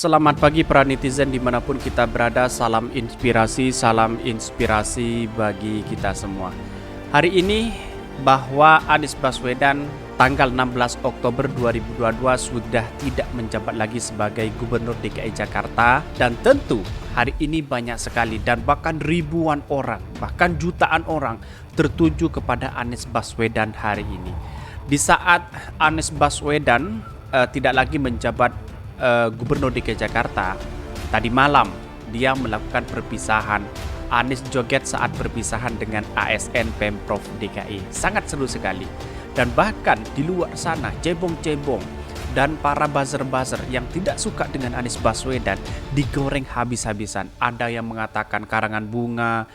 Selamat pagi para netizen dimanapun kita berada. Salam inspirasi bagi kita semua. Hari ini bahwa Anies Baswedan tanggal 16 Oktober 2022 sudah tidak menjabat lagi sebagai Gubernur DKI Jakarta. Dan tentu hari ini banyak sekali dan bahkan ribuan orang, bahkan jutaan orang tertuju kepada Anies Baswedan hari ini. Di saat Anies Baswedan tidak lagi menjabat Gubernur DKI Jakarta, tadi malam dia melakukan perpisahan. Anies joget saat perpisahan dengan ASN Pemprov DKI. Sangat seru sekali. Dan bahkan di luar sana cebong-cebong dan para buzzer-buzzer yang tidak suka dengan Anies Baswedan digoreng habis-habisan. Ada yang mengatakan karangan bunga,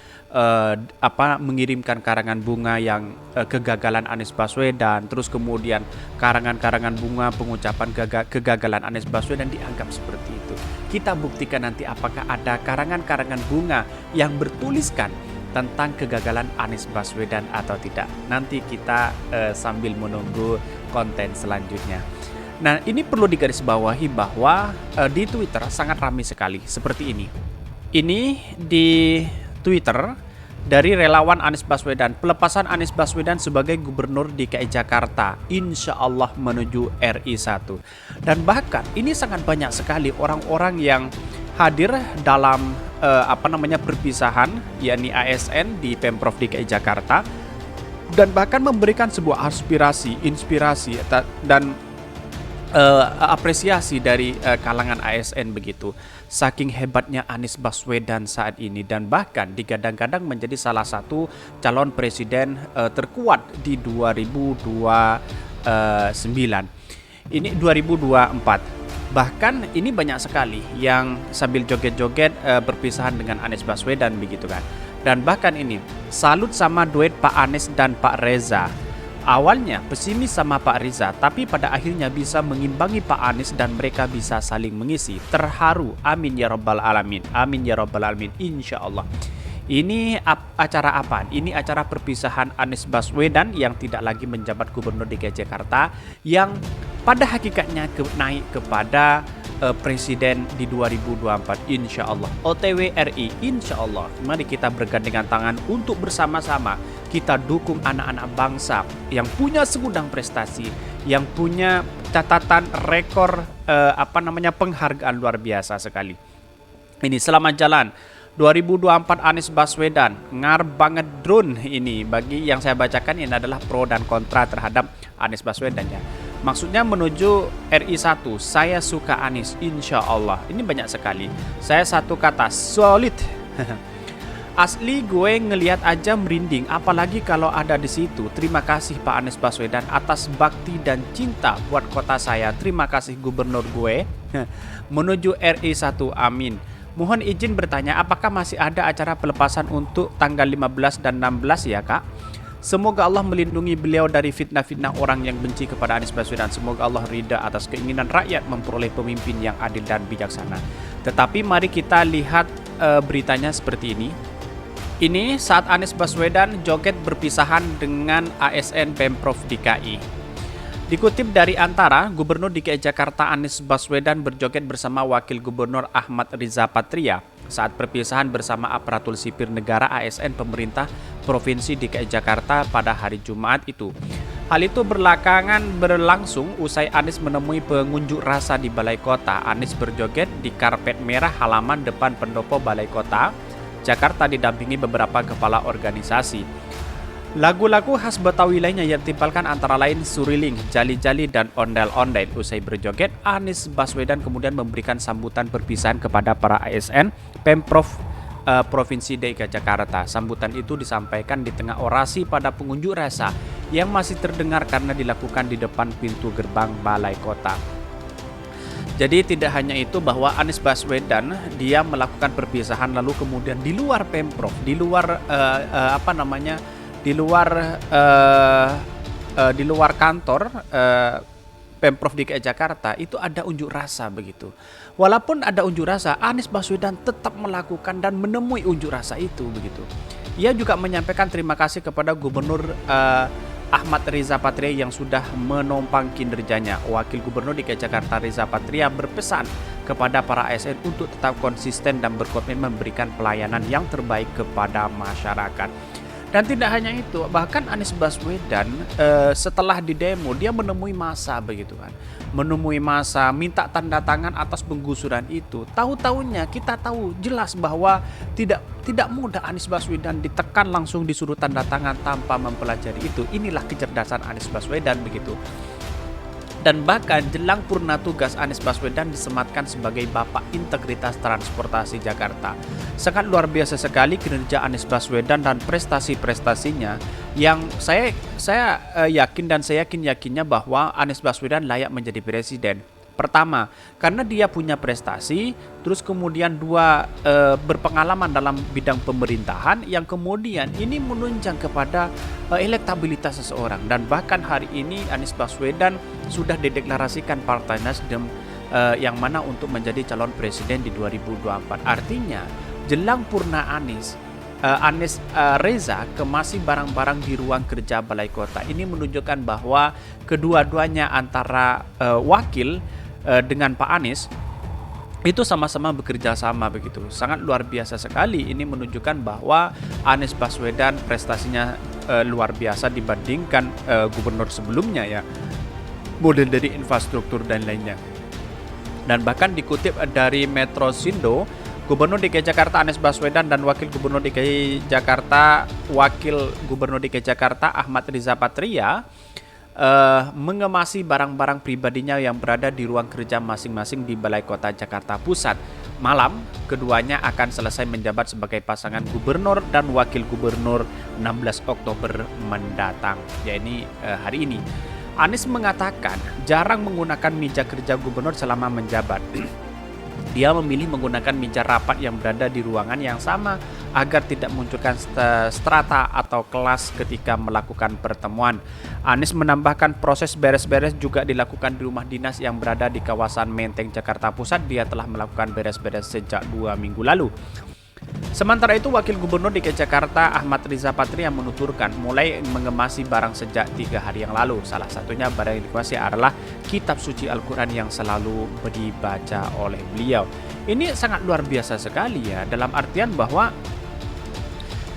mengirimkan karangan bunga yang kegagalan Anies Baswedan, terus kemudian karangan-karangan bunga pengucapan kegagalan Anies Baswedan dianggap seperti itu. Kita buktikan nanti apakah ada karangan-karangan bunga yang bertuliskan tentang kegagalan Anies Baswedan atau tidak. Nanti kita sambil menunggu konten selanjutnya. Nah, ini perlu digarisbawahi bahwa di Twitter sangat ramai sekali seperti ini. Ini di Twitter dari relawan Anies Baswedan, pelepasan Anies Baswedan sebagai Gubernur DKI Jakarta, insya Allah menuju RI 1. Dan bahkan ini sangat banyak sekali orang-orang yang hadir dalam perpisahan, yakni ASN di Pemprov DKI Jakarta, dan bahkan memberikan sebuah inspirasi dan apresiasi dari kalangan ASN begitu. Saking hebatnya Anies Baswedan saat ini, dan bahkan digadang-gadang menjadi salah satu calon presiden terkuat di 2029. Ini 2024. Bahkan ini banyak sekali yang sambil joget-joget berpisahan dengan Anies Baswedan begitu kan. Dan bahkan ini salut sama duet Pak Anies dan Pak Reza. Awalnya pesimis sama Pak Riza, tapi pada akhirnya bisa mengimbangi Pak Anies dan mereka bisa saling mengisi. Terharu, amin ya rabbal alamin, amin ya rabbal alamin, insya Allah. Ini acara apa? Ini acara perpisahan Anies Baswedan yang tidak lagi menjabat Gubernur DKI Jakarta, yang pada hakikatnya naik kepada presiden di 2024 insya Allah. OTW RI insya Allah. Mari kita bergandengan tangan untuk bersama-sama kita dukung anak-anak bangsa yang punya segudang prestasi, yang punya catatan rekor penghargaan luar biasa sekali. Ini selamat jalan 2024 Anies Baswedan. Ngar banget drone ini. Bagi yang saya bacakan ini adalah pro dan kontra terhadap Anies Baswedan ya. Maksudnya menuju RI 1, saya suka Anies, insya Allah. Ini banyak sekali. Saya satu kata, solid. Asli gue ngelihat aja merinding, apalagi kalau ada di situ. Terima kasih Pak Anies Baswedan atas bakti dan cinta buat kota saya. Terima kasih Gubernur gue. Menuju RI 1, amin. Mohon izin bertanya, apakah masih ada acara pelepasan untuk tanggal 15 dan 16 ya Kak? Semoga Allah melindungi beliau dari fitnah-fitnah orang yang benci kepada Anies Baswedan. Semoga Allah ridha atas keinginan rakyat memperoleh pemimpin yang adil dan bijaksana. Tetapi mari kita lihat beritanya seperti ini. Ini saat Anies Baswedan joget berpisahan dengan ASN Pemprov DKI. Dikutip dari Antara, Gubernur DKI Jakarta Anies Baswedan berjoget bersama Wakil Gubernur Ahmad Riza Patria saat perpisahan bersama aparatur sipil negara ASN pemerintah Provinsi DKI Jakarta pada hari Jumat itu. Hal itu berlangsung usai Anies menemui pengunjuk rasa di Balai Kota. Anies berjoget di karpet merah halaman depan pendopo Balai Kota Jakarta didampingi beberapa kepala organisasi. Lagu-lagu khas Betawi lainnya yang ditimpalkan antara lain Suriling, Jali-Jali, dan Ondel-Ondel. Usai berjoget, Anies Baswedan kemudian memberikan sambutan perpisahan kepada para ASN Pemprov Provinsi DKI Jakarta. Sambutan itu disampaikan di tengah orasi pada pengunjuk rasa yang masih terdengar karena dilakukan di depan pintu gerbang Balai Kota. Jadi tidak hanya itu bahwa Anies Baswedan dia melakukan perpisahan lalu kemudian di luar Pemprov, di luar kantor Pemprov DKI Jakarta itu ada unjuk rasa begitu. Walaupun ada unjuk rasa, Anies Baswedan tetap melakukan dan menemui unjuk rasa itu begitu. Ia juga menyampaikan terima kasih kepada Gubernur Ahmad Riza Patria yang sudah menompang kinerjanya. Wakil Gubernur DKI Jakarta Riza Patria berpesan kepada para ASN untuk tetap konsisten dan berkomitmen memberikan pelayanan yang terbaik kepada masyarakat. Dan tidak hanya itu, bahkan Anies Baswedan setelah di demo dia menemui massa begitu kan. Menemui massa, minta tanda tangan atas penggusuran itu. Tahu-tahunya kita tahu jelas bahwa tidak mudah Anies Baswedan ditekan langsung disuruh tanda tangan tanpa mempelajari itu. Inilah kecerdasan Anies Baswedan begitu. Dan bahkan jelang purna tugas Anies Baswedan disematkan sebagai Bapak Integritas Transportasi Jakarta. Sangat luar biasa sekali kinerja Anies Baswedan dan prestasi-prestasinya yang saya yakin dan saya yakinnya bahwa Anies Baswedan layak menjadi presiden. Pertama, karena dia punya prestasi, terus kemudian dua, berpengalaman dalam bidang pemerintahan, yang kemudian ini menunjang kepada elektabilitas seseorang. Dan bahkan hari ini Anies Baswedan sudah dideklarasikan Partai Nasdem yang mana untuk menjadi calon presiden di 2024. Artinya, jelang purna Anies Reza kemasi barang-barang di ruang kerja Balai Kota. Ini menunjukkan bahwa kedua-duanya antara wakil dengan Pak Anies itu sama-sama bekerja sama begitu. Sangat luar biasa sekali. Ini menunjukkan bahwa Anies Baswedan prestasinya luar biasa dibandingkan gubernur sebelumnya ya. Model dari infrastruktur dan lainnya. Dan bahkan dikutip dari Metro Sindo, Gubernur DKI Jakarta Anies Baswedan dan Wakil Gubernur DKI Jakarta Ahmad Riza Patria mengemasi barang-barang pribadinya yang berada di ruang kerja masing-masing di Balai Kota Jakarta Pusat. Malam, keduanya akan selesai menjabat sebagai pasangan gubernur dan wakil gubernur 16 Oktober mendatang, yaitu hari ini. Anies mengatakan jarang menggunakan meja kerja gubernur selama menjabat. Dia memilih menggunakan meja rapat yang berada di ruangan yang sama agar tidak munculkan strata atau kelas ketika melakukan pertemuan. Anies menambahkan proses beres-beres juga dilakukan di rumah dinas yang berada di kawasan Menteng, Jakarta Pusat. Dia telah melakukan beres-beres sejak 2 minggu lalu. Sementara itu, Wakil Gubernur DKI Jakarta Ahmad Riza Patria menuturkan mulai mengemasi barang sejak 3 hari yang lalu. Salah satunya barang yang dikemasi adalah kitab suci Al-Quran yang selalu dibaca oleh beliau. Ini sangat luar biasa sekali ya, dalam artian bahwa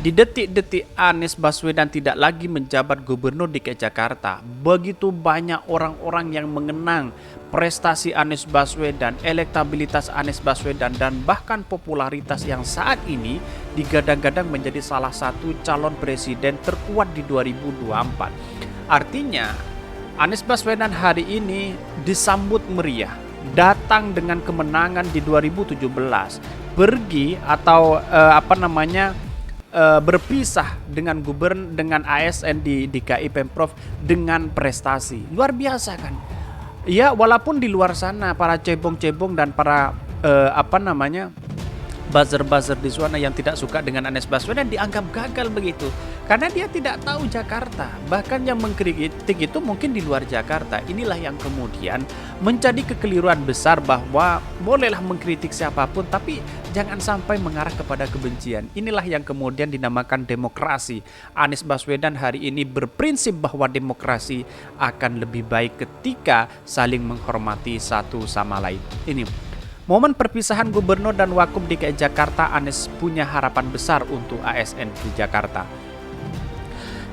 di detik-detik Anies Baswedan tidak lagi menjabat Gubernur DKI Jakarta, begitu banyak orang-orang yang mengenang prestasi Anies Baswedan, elektabilitas Anies Baswedan, dan bahkan popularitas yang saat ini digadang-gadang menjadi salah satu calon presiden terkuat di 2024. Artinya, Anies Baswedan hari ini disambut meriah, datang dengan kemenangan di 2017, pergi atau berpisah dengan dengan ASN di DKI Pemprov dengan prestasi luar biasa kan. Ya, walaupun di luar sana para cebong-cebong dan para buzzer-buzzer di sana yang tidak suka dengan Anies Baswedan dianggap gagal begitu, karena dia tidak tahu Jakarta. Bahkan yang mengkritik itu mungkin di luar Jakarta. Inilah yang kemudian menjadi kekeliruan besar, bahwa bolehlah mengkritik siapapun tapi jangan sampai mengarah kepada kebencian. Inilah yang kemudian dinamakan demokrasi. Anies Baswedan hari ini berprinsip bahwa demokrasi akan lebih baik ketika saling menghormati satu sama lain. Ini momen perpisahan Gubernur dan Wakub DKI Jakarta, Anies punya harapan besar untuk ASN di Jakarta.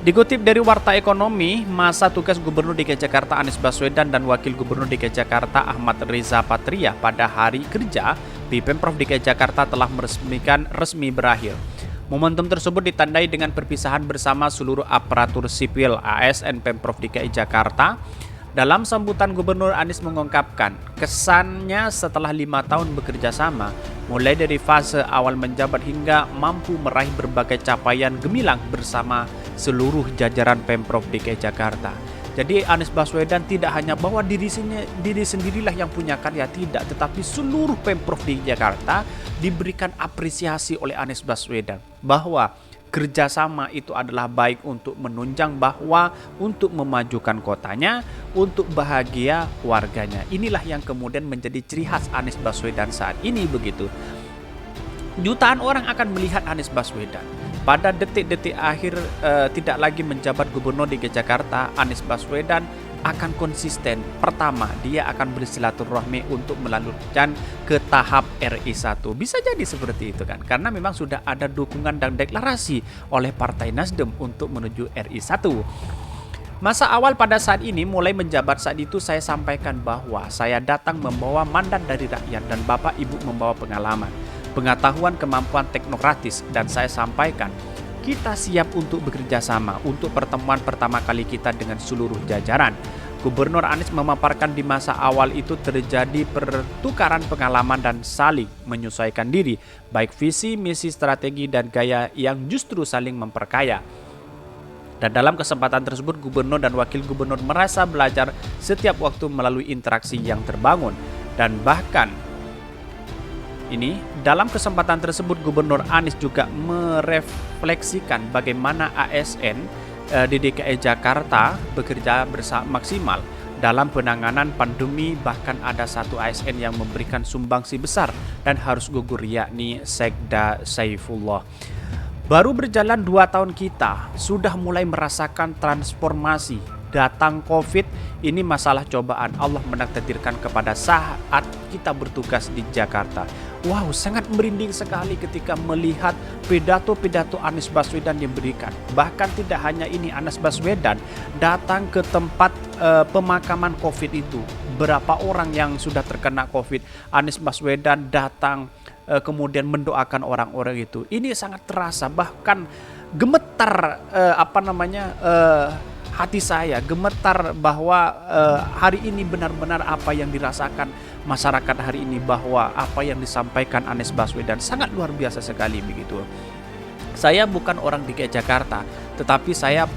Dikutip dari Warta Ekonomi, masa tugas Gubernur DKI Jakarta Anies Baswedan dan Wakil Gubernur DKI Jakarta Ahmad Riza Patria pada hari kerja di Pemprov DKI Jakarta telah resmi berakhir. Momentum tersebut ditandai dengan perpisahan bersama seluruh aparatur sipil ASN Pemprov DKI Jakarta. Dalam sambutan, Gubernur Anies mengungkapkan kesannya setelah 5 tahun bekerja sama, mulai dari fase awal menjabat hingga mampu meraih berbagai capaian gemilang bersama seluruh jajaran Pemprov DKI Jakarta. Jadi Anies Baswedan tidak hanya bahwa diri sendirilah yang punya karya, tidak, tetapi seluruh Pemprov DKI Jakarta diberikan apresiasi oleh Anies Baswedan bahwa kerjasama itu adalah baik untuk menunjang, bahwa untuk memajukan kotanya, untuk bahagia warganya. Inilah yang kemudian menjadi ciri khas Anies Baswedan saat ini begitu. Jutaan orang akan melihat Anies Baswedan pada detik-detik akhir tidak lagi menjabat Gubernur DKI Jakarta. Anies Baswedan akan konsisten. Pertama, dia akan bersilaturahmi untuk melanjutkan ke tahap RI1. Bisa jadi seperti itu kan, karena memang sudah ada dukungan dan deklarasi oleh Partai Nasdem untuk menuju RI1. Masa awal pada saat ini mulai menjabat saat itu saya sampaikan bahwa saya datang membawa mandat dari rakyat dan Bapak Ibu membawa pengalaman, pengetahuan, kemampuan teknokratis, dan saya sampaikan kita siap untuk bekerja sama untuk pertemuan pertama kali kita dengan seluruh jajaran. Gubernur Anies memaparkan di masa awal itu terjadi pertukaran pengalaman dan saling menyesuaikan diri, baik visi, misi, strategi, dan gaya yang justru saling memperkaya. Dan dalam kesempatan tersebut, gubernur dan wakil gubernur merasa belajar setiap waktu melalui interaksi yang terbangun. Dan bahkan ini dalam kesempatan tersebut gubernur Anies juga merefleksikan bagaimana ASN di DKI Jakarta bekerja maksimal dalam penanganan pandemi. Bahkan ada satu ASN yang memberikan sumbangsi besar dan harus gugur, yakni Sekda Saifullah. Baru berjalan 2 tahun kita sudah mulai merasakan transformasi. Datang COVID, ini masalah cobaan Allah menakdirkan kepada saat kita bertugas di Jakarta. Wow, sangat merinding sekali ketika melihat pidato-pidato Anies Baswedan yang diberikan. Bahkan tidak hanya ini, Anies Baswedan datang ke tempat pemakaman COVID itu. Berapa orang yang sudah terkena COVID, Anies Baswedan datang kemudian mendoakan orang-orang itu. Ini sangat terasa, bahkan gemetar hati saya, gemetar bahwa hari ini benar-benar apa yang dirasakan masyarakat hari ini, bahwa apa yang disampaikan Anies Baswedan sangat luar biasa sekali begitu. Saya bukan orang DKI Jakarta, tetapi saya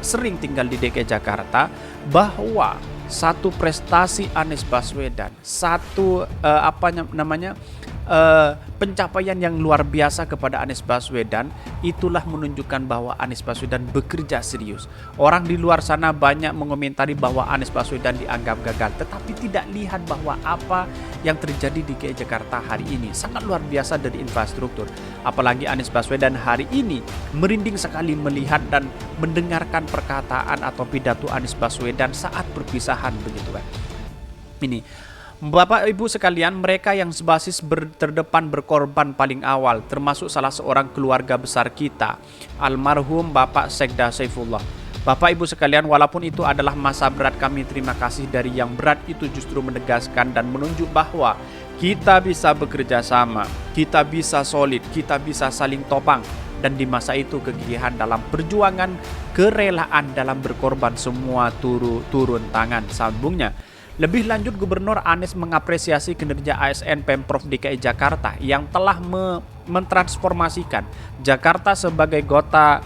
sering tinggal di DKI Jakarta, bahwa satu prestasi Anies Baswedan, satu pencapaian yang luar biasa kepada Anies Baswedan, itulah menunjukkan bahwa Anies Baswedan bekerja serius. Orang di luar sana banyak mengomentari bahwa Anies Baswedan dianggap gagal, tetapi tidak lihat bahwa apa yang terjadi di DKI Jakarta hari ini sangat luar biasa dari infrastruktur. Apalagi Anies Baswedan hari ini merinding sekali melihat dan mendengarkan perkataan atau pidato Anies Baswedan saat perpisahan begitu kan. Ini Bapak Ibu sekalian, mereka yang sebasis terdepan berkorban paling awal, termasuk salah seorang keluarga besar kita, almarhum Bapak Sekda Saifullah. Bapak Ibu sekalian, walaupun itu adalah masa berat, kami terima kasih dari yang berat itu justru menegaskan dan menunjuk bahwa kita bisa bekerja sama, kita bisa solid, kita bisa saling topang. Dan di masa itu kegigihan dalam perjuangan, kerelaan dalam berkorban semua turun tangan, sambungnya. Lebih lanjut, Gubernur Anies mengapresiasi kinerja ASN Pemprov DKI Jakarta yang telah mentransformasikan Jakarta sebagai kota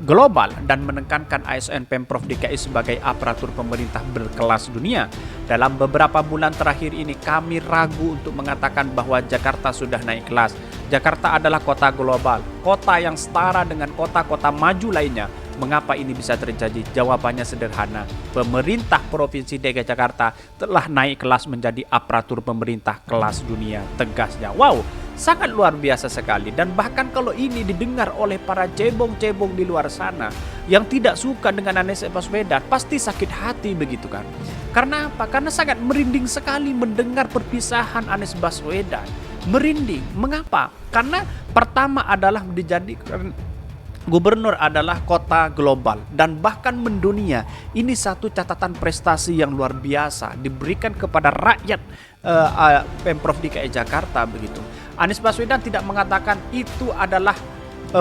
global dan menekankan ASN Pemprov DKI sebagai aparatur pemerintah berkelas dunia. Dalam beberapa bulan terakhir ini kami ragu untuk mengatakan bahwa Jakarta sudah naik kelas. Jakarta adalah kota global, kota yang setara dengan kota-kota maju lainnya. Mengapa ini bisa terjadi? Jawabannya sederhana. Pemerintah Provinsi DKI Jakarta telah naik kelas menjadi aparatur pemerintah kelas dunia, tegasnya. Wow, sangat luar biasa sekali. Dan bahkan kalau ini didengar oleh para cebong-cebong di luar sana yang tidak suka dengan Anies Baswedan, pasti sakit hati begitu kan. Karena apa? Karena sangat merinding sekali mendengar perpisahan Anies Baswedan. Merinding. Mengapa? Karena pertama adalah dijadikan gubernur adalah kota global dan bahkan mendunia. Ini satu catatan prestasi yang luar biasa diberikan kepada rakyat Pemprov DKI Jakarta begitu. Anies Baswedan tidak mengatakan itu adalah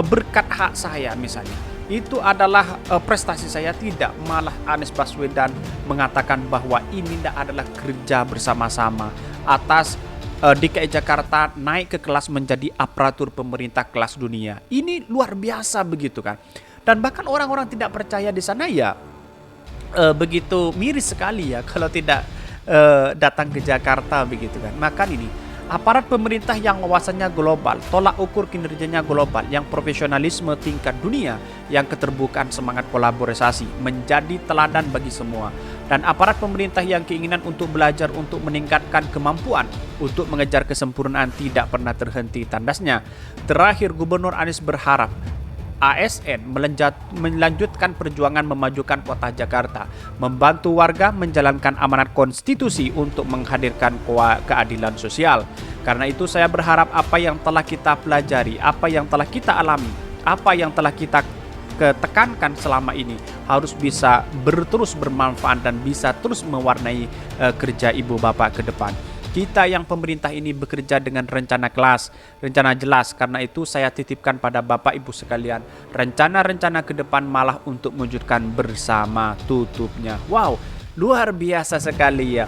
berkat hak saya misalnya, itu adalah prestasi saya, tidak. Malah Anies Baswedan mengatakan bahwa ini adalah kerja bersama-sama atas DKI Jakarta naik ke kelas menjadi aparatur pemerintah kelas dunia. Ini luar biasa begitu kan. Dan bahkan orang-orang tidak percaya di sana ya begitu miris sekali ya kalau tidak datang ke Jakarta begitu kan. Maka ini aparat pemerintah yang wawasannya global, tolak ukur kinerjanya global, yang profesionalisme tingkat dunia, yang keterbukaan semangat kolaborasi menjadi teladan bagi semua. Dan aparat pemerintah yang keinginan untuk belajar, untuk meningkatkan kemampuan, untuk mengejar kesempurnaan tidak pernah terhenti, tandasnya. Terakhir, Gubernur Anies berharap ASN melanjutkan perjuangan memajukan kota Jakarta, membantu warga menjalankan amanat konstitusi untuk menghadirkan keadilan sosial. Karena itu saya berharap apa yang telah kita pelajari, apa yang telah kita alami, apa yang telah kita tekankan selama ini harus bisa terus bermanfaat dan bisa terus mewarnai kerja ibu bapak ke depan. Kita yang pemerintah ini bekerja dengan rencana jelas. Karena itu saya titipkan pada bapak ibu sekalian, rencana-rencana ke depan malah untuk mewujudkan bersama tutupnya. Wow, luar biasa sekali ya.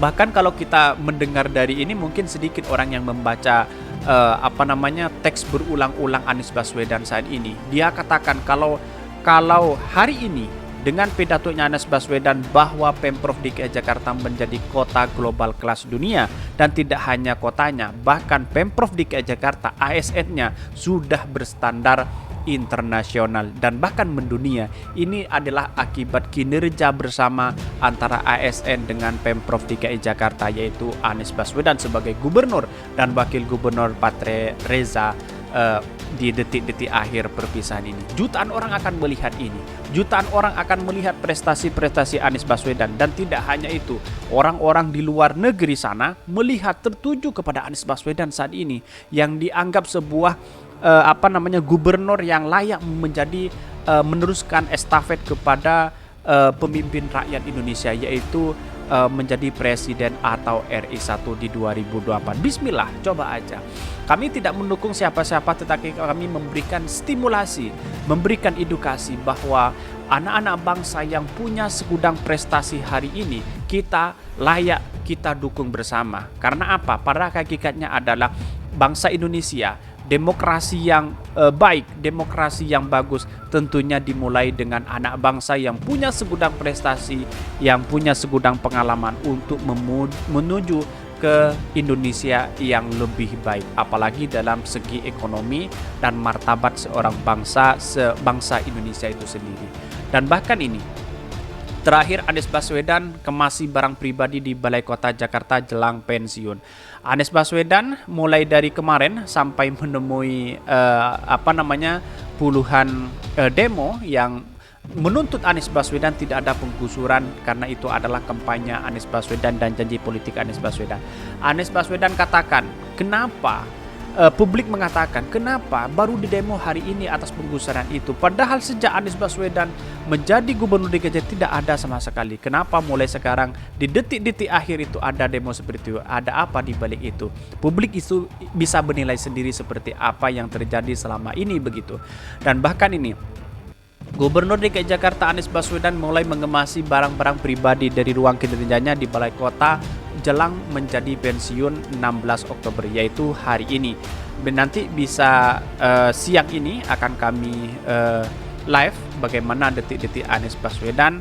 Bahkan kalau kita mendengar dari ini mungkin sedikit orang yang membaca teks berulang-ulang Anies Baswedan saat ini. Dia katakan kalau hari ini dengan pidatonya Anies Baswedan bahwa Pemprov DKI Jakarta menjadi kota global kelas dunia, dan tidak hanya kotanya, bahkan Pemprov DKI Jakarta ASN-nya sudah berstandar internasional dan bahkan mendunia. Ini adalah akibat kinerja bersama antara ASN dengan Pemprov DKI Jakarta, yaitu Anies Baswedan sebagai gubernur dan wakil gubernur Patre Reza di detik-detik akhir perpisahan ini. Jutaan orang akan melihat ini. Jutaan orang akan melihat prestasi-prestasi Anies Baswedan, dan tidak hanya itu, orang-orang di luar negeri sana melihat tertuju kepada Anies Baswedan saat ini yang dianggap sebuah gubernur yang layak menjadi meneruskan estafet kepada pemimpin rakyat Indonesia, yaitu menjadi presiden atau RI 1 di 2024. Bismillah, coba aja. Kami tidak mendukung siapa-siapa, tetapi kami memberikan stimulasi, memberikan edukasi bahwa anak-anak bangsa yang punya segudang prestasi hari ini kita layak kita dukung bersama. Karena apa? Pada hakikatnya adalah bangsa Indonesia, demokrasi yang baik, demokrasi yang bagus tentunya dimulai dengan anak bangsa yang punya segudang prestasi, yang punya segudang pengalaman untuk menuju ke Indonesia yang lebih baik, apalagi dalam segi ekonomi dan martabat seorang bangsa Indonesia itu sendiri. Dan bahkan ini terakhir, Anies Baswedan kemasi barang pribadi di Balai Kota Jakarta jelang pensiun. Anies Baswedan mulai dari kemarin sampai menemui puluhan demo yang menuntut Anies Baswedan tidak ada penggusuran, karena itu adalah kampanye Anies Baswedan dan janji politik Anies Baswedan. Anies Baswedan katakan, kenapa publik mengatakan kenapa baru didemo hari ini atas penggusuran itu, padahal sejak Anies Baswedan menjadi gubernur DKI tidak ada sama sekali. Kenapa mulai sekarang di detik-detik akhir itu ada demo seperti itu? Ada apa di balik itu? Publik itu bisa menilai sendiri seperti apa yang terjadi selama ini begitu. Dan bahkan ini Gubernur DKI Jakarta Anies Baswedan mulai mengemasi barang-barang pribadi dari ruang kinerjanya di Balai Kota jelang menjadi pensiun 16 Oktober, yaitu hari ini. Dan nanti bisa siang ini akan kami live bagaimana detik-detik Anies Baswedan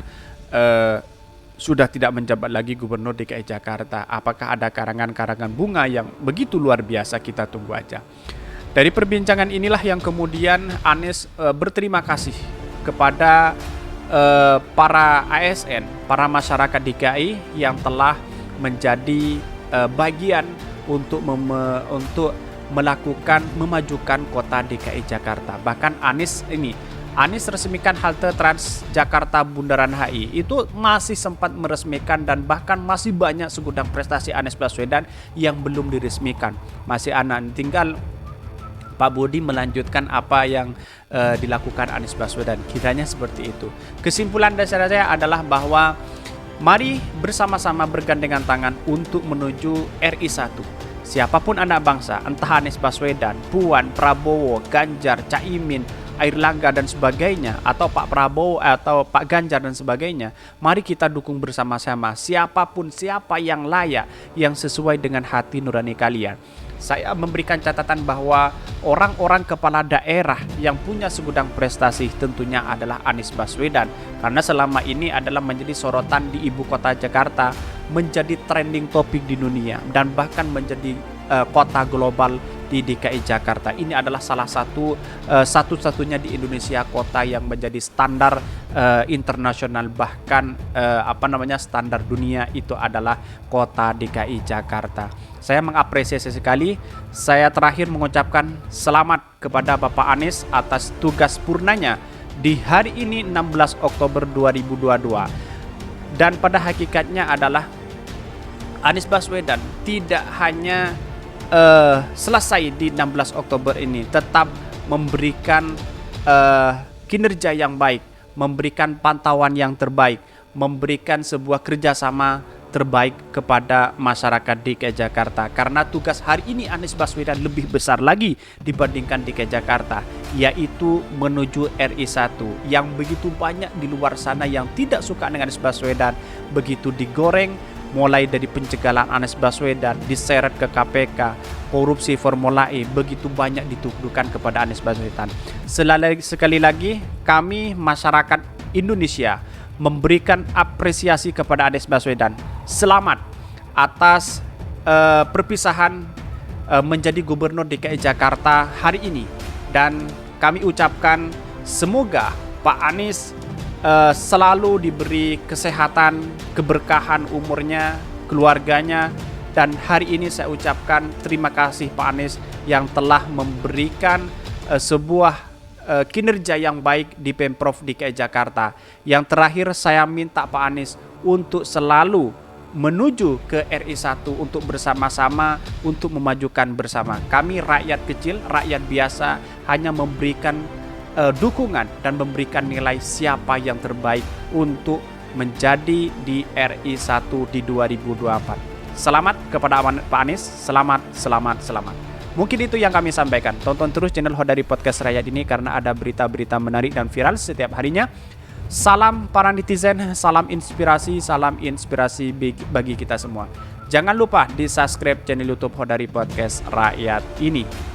sudah tidak menjabat lagi Gubernur DKI Jakarta. Apakah ada karangan-karangan bunga yang begitu luar biasa? Kita tunggu aja. Dari perbincangan inilah yang kemudian Anies berterima kasih kepada para ASN, para masyarakat DKI yang telah menjadi bagian untuk memajukan kota DKI Jakarta. Bahkan Anies resmikan halte Transjakarta Bundaran HI, itu masih sempat meresmikan, dan bahkan masih banyak segudang prestasi Anies Baswedan yang belum diresmikan. Masih tinggal Pak Budi melanjutkan apa yang dilakukan Anies Baswedan. Kiranya seperti itu. Kesimpulan dari saya adalah bahwa mari bersama-sama bergandengan tangan untuk menuju RI 1. Siapapun anak bangsa, entah Anies Baswedan, Puan, Prabowo, Ganjar, Caimin, Airlangga dan sebagainya, atau Pak Prabowo atau Pak Ganjar dan sebagainya, mari kita dukung bersama-sama siapapun, siapa yang layak, yang sesuai dengan hati nurani kalian. Saya memberikan catatan bahwa orang-orang kepala daerah yang punya segudang prestasi tentunya adalah Anies Baswedan, karena selama ini adalah menjadi sorotan di ibu kota Jakarta, menjadi trending topik di dunia, dan bahkan menjadi kota global di DKI Jakarta. Ini adalah salah satu-satunya di Indonesia kota yang menjadi standar internasional, bahkan standar dunia, itu adalah kota DKI Jakarta. Saya mengapresiasi sekali. Saya terakhir mengucapkan selamat kepada Bapak Anies atas tugas purnanya di hari ini 16 Oktober 2022. Dan pada hakikatnya adalah Anies Baswedan tidak hanya selesai di 16 Oktober ini, tetap memberikan kinerja yang baik, memberikan pantauan yang terbaik, memberikan sebuah kerjasama terbaik kepada masyarakat DKI Jakarta. Karena tugas hari ini Anies Baswedan lebih besar lagi dibandingkan DKI Jakarta, yaitu menuju RI1 yang begitu banyak di luar sana yang tidak suka dengan Anies Baswedan, begitu digoreng, mulai dari pencegahan Anies Baswedan, diseret ke KPK, korupsi Formula E, begitu banyak dituduhkan kepada Anies Baswedan. Sekali lagi, kami masyarakat Indonesia memberikan apresiasi kepada Anies Baswedan. Selamat atas perpisahan menjadi Gubernur DKI Jakarta hari ini. Dan kami ucapkan semoga Pak Anies selalu diberi kesehatan, keberkahan umurnya, keluarganya. Dan hari ini saya ucapkan terima kasih Pak Anies yang telah memberikan sebuah kinerja yang baik di Pemprov DKI Jakarta. Yang terakhir saya minta Pak Anies untuk selalu menuju ke RI1 untuk bersama-sama, untuk memajukan bersama. Kami rakyat kecil, rakyat biasa hanya memberikan dukungan dan memberikan nilai siapa yang terbaik untuk menjadi di RI1 di 2024. Selamat kepada Pak Anies, selamat. Mungkin itu yang kami sampaikan. Tonton terus channel Hodari Podcast Rakyat ini karena ada berita-berita menarik dan viral setiap harinya. Salam para netizen, salam inspirasi bagi kita semua. Jangan lupa di subscribe channel YouTube Hodari Podcast Rakyat ini.